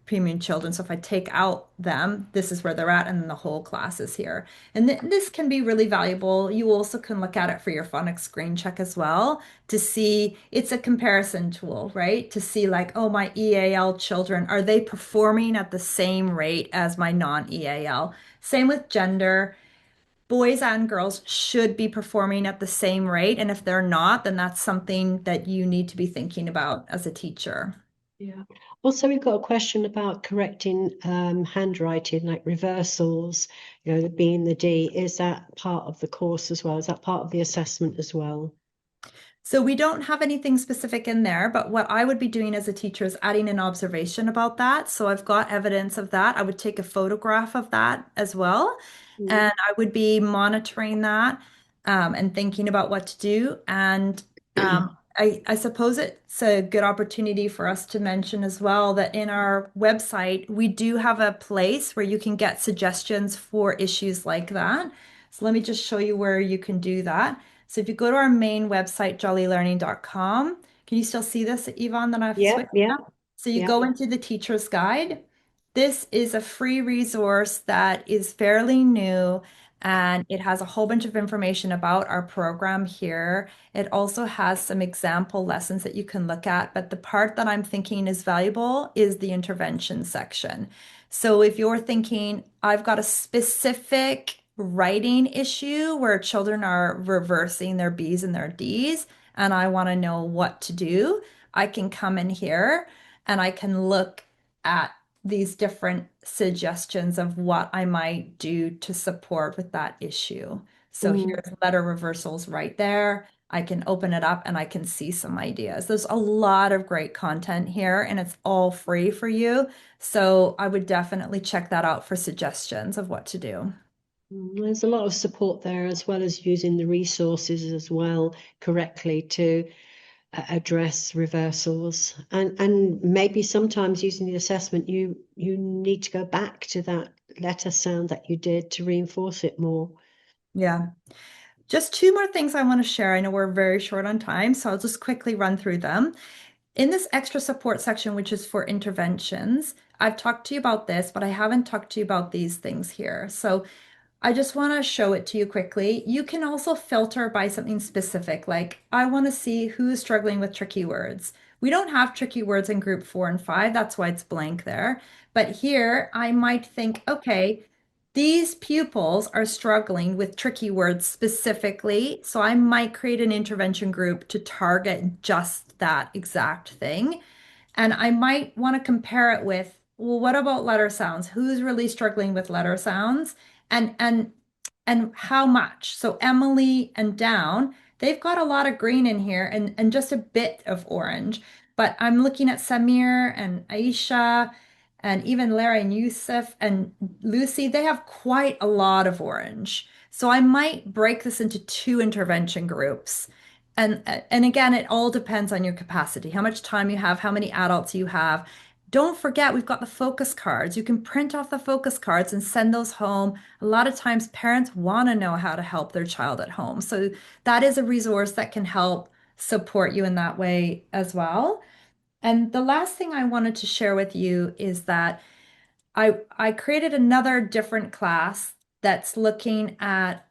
premium children, so if I take out them, this is where they're at, and then the whole class is here. And th this can be really valuable. You also can look at it for your phonics screen check as well to see it's a comparison tool, right? To see like, oh, my EAL children, are they performing at the same rate as my non-EAL? Same with gender. Boys and girls should be performing at the same rate. And if they're not, then that's something that you need to be thinking about as a teacher. Yeah. Also, we've got a question about correcting handwriting, like reversals, being the D. Is that part of the course as well? Is that part of the assessment as well? So we don't have anything specific in there, but what I would be doing as a teacher is adding an observation about that. So I've got evidence of that. I would take a photograph of that as well, Mm. and I would be monitoring that and thinking about what to do. And I suppose it's a good opportunity for us to mention as well that in our website, we do have a place where you can get suggestions for issues like that. So let me just show you where you can do that. So if you go to our main website, jollylearning.com, can you still see this, Yvonne, that I've Yeah, switched yeah, up? So you yeah. go into the teacher's guide. This is a free resource that is fairly new and it has a whole bunch of information about our program here. It also has some example lessons that you can look at, but the part that I'm thinking is valuable is the intervention section. So if you're thinking, I've got a specific writing issue where children are reversing their B's and their D's, and I want to know what to do, I can come in here and I can look at these different suggestions of what I might do to support with that issue. So Mm. here's letter reversals right there. I can open it up and I can see some ideas. There's a lot of great content here and it's all free for you. So I would definitely check that out for suggestions of what to do. There's a lot of support there, as well as using the resources as well correctly to address reversals. And maybe sometimes using the assessment, you need to go back to that letter sound that you did to reinforce it more. Yeah. Just two more things I want to share. I know we're very short on time, so I'll just quickly run through them. In this extra support section, which is for interventions, I've talked to you about this, but I haven't talked to you about these things here. So I just want to show it to you quickly. You can also filter by something specific, like I want to see who's struggling with tricky words. We don't have tricky words in group 4 and 5. That's why it's blank there. But here I might think, okay, these pupils are struggling with tricky words specifically. So I might create an intervention group to target just that exact thing. And I might want to compare it with, well, what about letter sounds? Who's really struggling with letter sounds? And and and how much? So Emily and down, they've got a lot of green in here and just a bit of orange. But I'm looking at Samir and Aisha and even Lara and Yusuf and Lucy, they have quite a lot of orange. So I might break this into two intervention groups. And again, it all depends on your capacity, how much time you have, how many adults you have. Don't forget, we've got the focus cards. You can print off the focus cards and send those home. A lot of times, parents want to know how to help their child at home. So that is a resource that can help support you in that way as well. And the last thing I wanted to share with you is that I created another different class that's looking at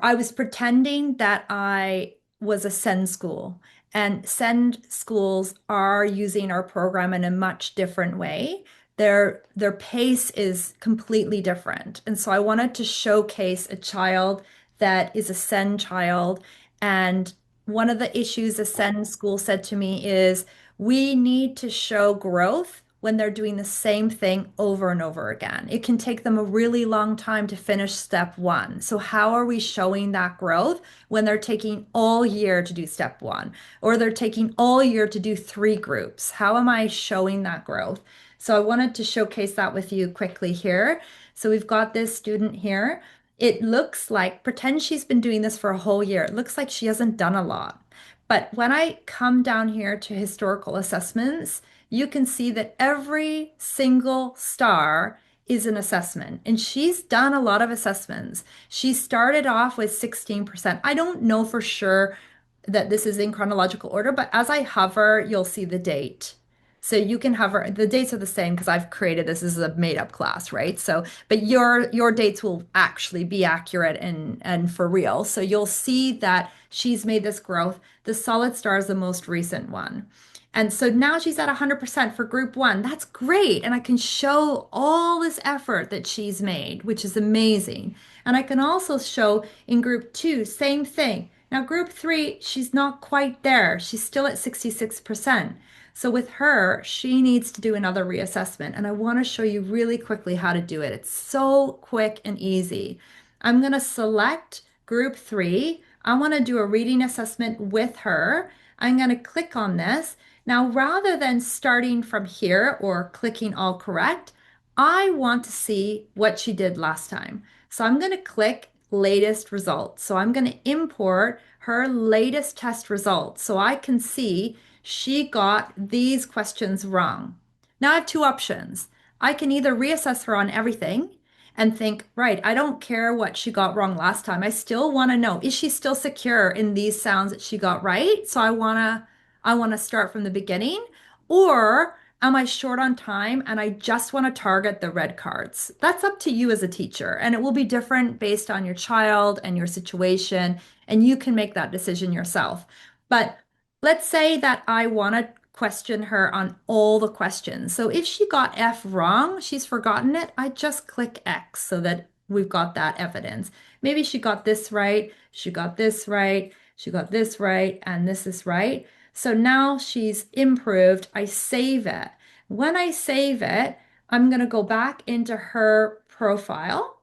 I was pretending that I was a send school, and send schools are using our program in a much different way. Their pace is completely different. And so I wanted to showcase a child that is a send child. And one of the issues a send school said to me is we need to show growth when they're doing the same thing over and over again. It can take them a really long time to finish step one. So, how are we showing that growth when they're taking all year to do step one, or they're taking all year to do three groups? How am I showing that growth? So, I wanted to showcase that with you quickly here. So, we've got this student here. It looks like, pretend she's been doing this for a whole year. It looks like she hasn't done a lot. But when I come down here to historical assessments, you can see that every single star is an assessment. And she's done a lot of assessments. She started off with 16%. I don't know for sure that this is in chronological order, but as I hover, you'll see the date. So you can hover, the dates are the same because I've created this as a made up class, right? So, but your dates will actually be accurate and for real. So you'll see that she's made this growth. The solid star is the most recent one. And so now she's at 100% for group one. That's great. And I can show all this effort that she's made, which is amazing. And I can also show in group two, same thing. Now, group three, she's not quite there. She's still at 66%. So with her, she needs to do another reassessment. And I want to show you really quickly how to do it. It's so quick and easy. I'm going to select group three. I want to do a reading assessment with her. I'm going to click on this. Now, rather than starting from here or clicking all correct, I want to see what she did last time. So I'm going to click latest results. So I'm going to import her latest test results so I can see she got these questions wrong. Now I have two options. I can either reassess her on everything and think, right, I don't care what she got wrong last time. I still want to know, is she still secure in these sounds that she got right? So I want to start from the beginning, or am I short on time and I just want to target the red cards? That's up to you as a teacher, and it will be different based on your child and your situation, and you can make that decision yourself. But let's say that I want to question her on all the questions. So if she got F wrong, she's forgotten it, I just click X so that we've got that evidence. Maybe she got this right, she got this right, she got this right, and this is right. So now she's improved. I save it. When I save it, I'm going to go back into her profile.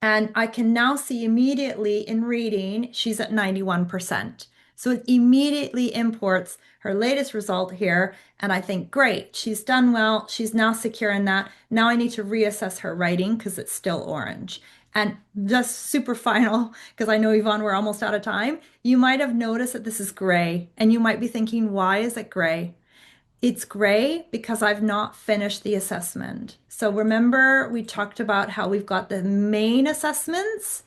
And I can now see immediately in reading, she's at 91%. So it immediately imports her latest result here. And I think, great, she's done well. She's now secure in that. Now I need to reassess her writing because it's still orange. And just super final, because I know, Yvonne, we're almost out of time. You might have noticed that this is gray. And you might be thinking, why is it gray? It's gray because I've not finished the assessment. So remember, we talked about how we've got the main assessments,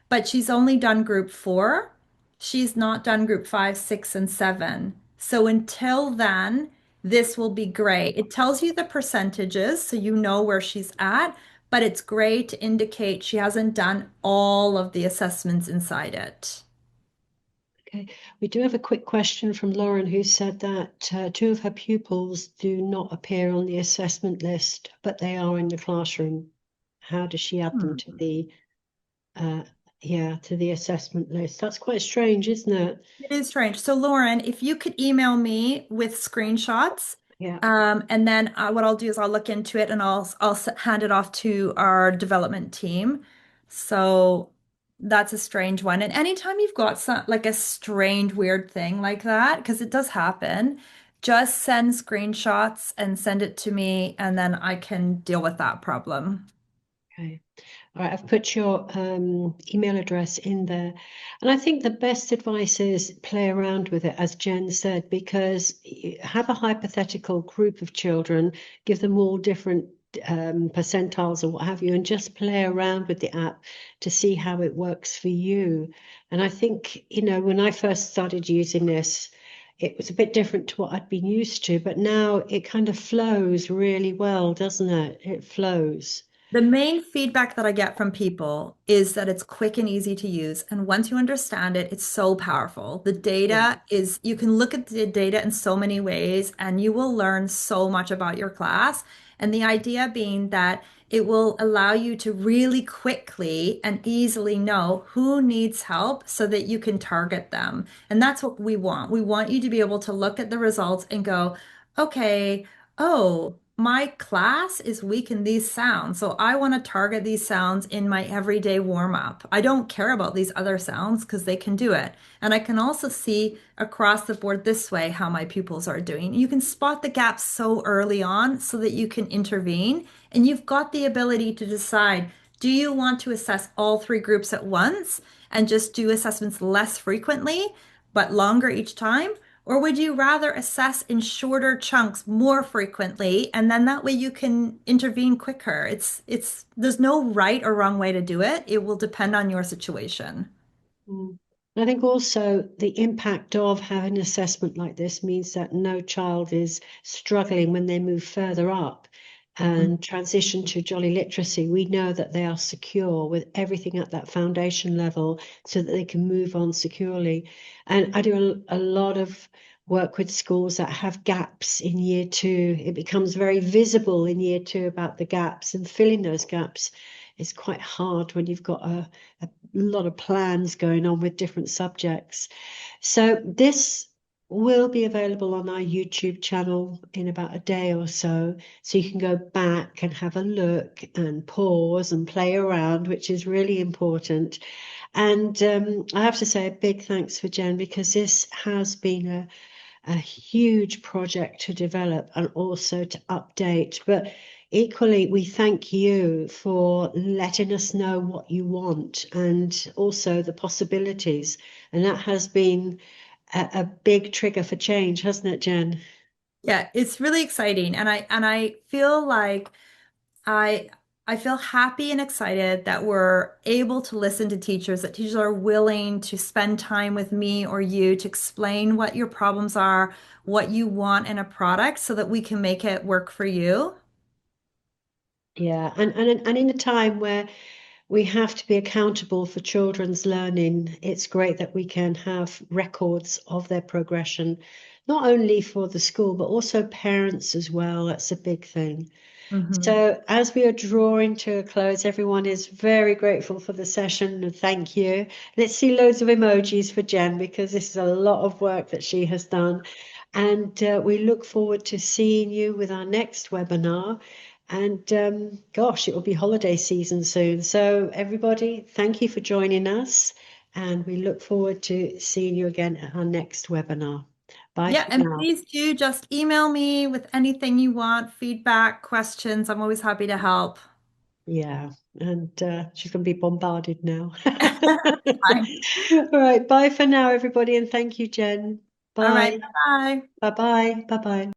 but she's only done group four. She's not done group five, six, and seven. So until then, this will be gray. It tells you the percentages, so you know where she's at, but it's gray to indicate she hasn't done all of the assessments inside it. Okay, we do have a quick question from Lauren who said that two of her pupils do not appear on the assessment list, but they are in the classroom. How does she add them to Hmm. the to the assessment list? That's quite strange, isn't it? It is strange. So, Lauren, if you could email me with screenshots, Yeah. and then what I'll do is I'll look into it and hand it off to our development team. So that's a strange one. And anytime you've got some like a strange, weird thing like that, because it does happen, just send screenshots and send it to me, and then I can deal with that problem. Okay. All right, I've put your email address in there. And I think the best advice is play around with it, as Jen said, because have a hypothetical group of children, give them all different percentiles or what have you, and just play around with the app to see how it works for you. And I think, when I first started using this, it was a bit different to what I'd been used to, but now it kind of flows really well, doesn't it? It flows. The main feedback that I get from people is that it's quick and easy to use. And once you understand it, it's so powerful. The Yeah. data is, you can look at the data in so many ways and you will learn so much about your class. And the idea being that it will allow you to really quickly and easily know who needs help so that you can target them. And that's what we want. We want you to be able to look at the results and go, okay, oh, my class is weak in these sounds, so I want to target these sounds in my everyday warm up. I don't care about these other sounds because they can do it. And I can also see across the board this way how my pupils are doing. You can spot the gaps so early on so that you can intervene, and you've got the ability to decide, do you want to assess all three groups at once and just do assessments less frequently, but longer each time? Or would you rather assess in shorter chunks more frequently, and then that way you can intervene quicker? There's no right or wrong way to do it. It will depend on your situation. Mm. I think also the impact of having an assessment like this means that no child is struggling when they move further up Mm. and transition to jolly literacy. We know that they are secure with everything at that foundation level so that they can move on securely. And I do a lot of work with schools that have gaps in year two. It becomes very visible in year two about the gaps, and filling those gaps is quite hard when you've got a lot of plans going on with different subjects. So this will be available on our YouTube channel in about a day or so. So you can go back and have a look and pause and play around, which is really important. And I have to say a big thanks for Jen, because this has been a huge project to develop and also to update. But equally, we thank you for letting us know what you want and also the possibilities. And that has been a big trigger for change, hasn't it, Jen? Yeah, it's really exciting. And I feel like I I feel happy and excited that we're able to listen to teachers, that teachers are willing to spend time with me or you to explain what your problems are, what you want in a product so that we can make it work for you. Yeah, and in a time where we have to be accountable for children's learning, it's great that we can have records of their progression, not only for the school, but also parents as well. That's a big thing. Hmm. So, as we are drawing to a close, everyone is very grateful for the session and thank you. Let's see loads of emojis for Jen, because this is a lot of work that she has done. And we look forward to seeing you with our next webinar. And gosh, it will be holiday season soon. So, everybody, thank you for joining us. And we look forward to seeing you again at our next webinar. Bye Yeah, for and now. please do just email me with anything you want, feedback, questions. I'm always happy to help. Yeah, and she's going to be bombarded now. Fine. All right, bye for now, everybody, and thank you, Jen. All right, Bye. bye. Bye-bye. Bye-bye.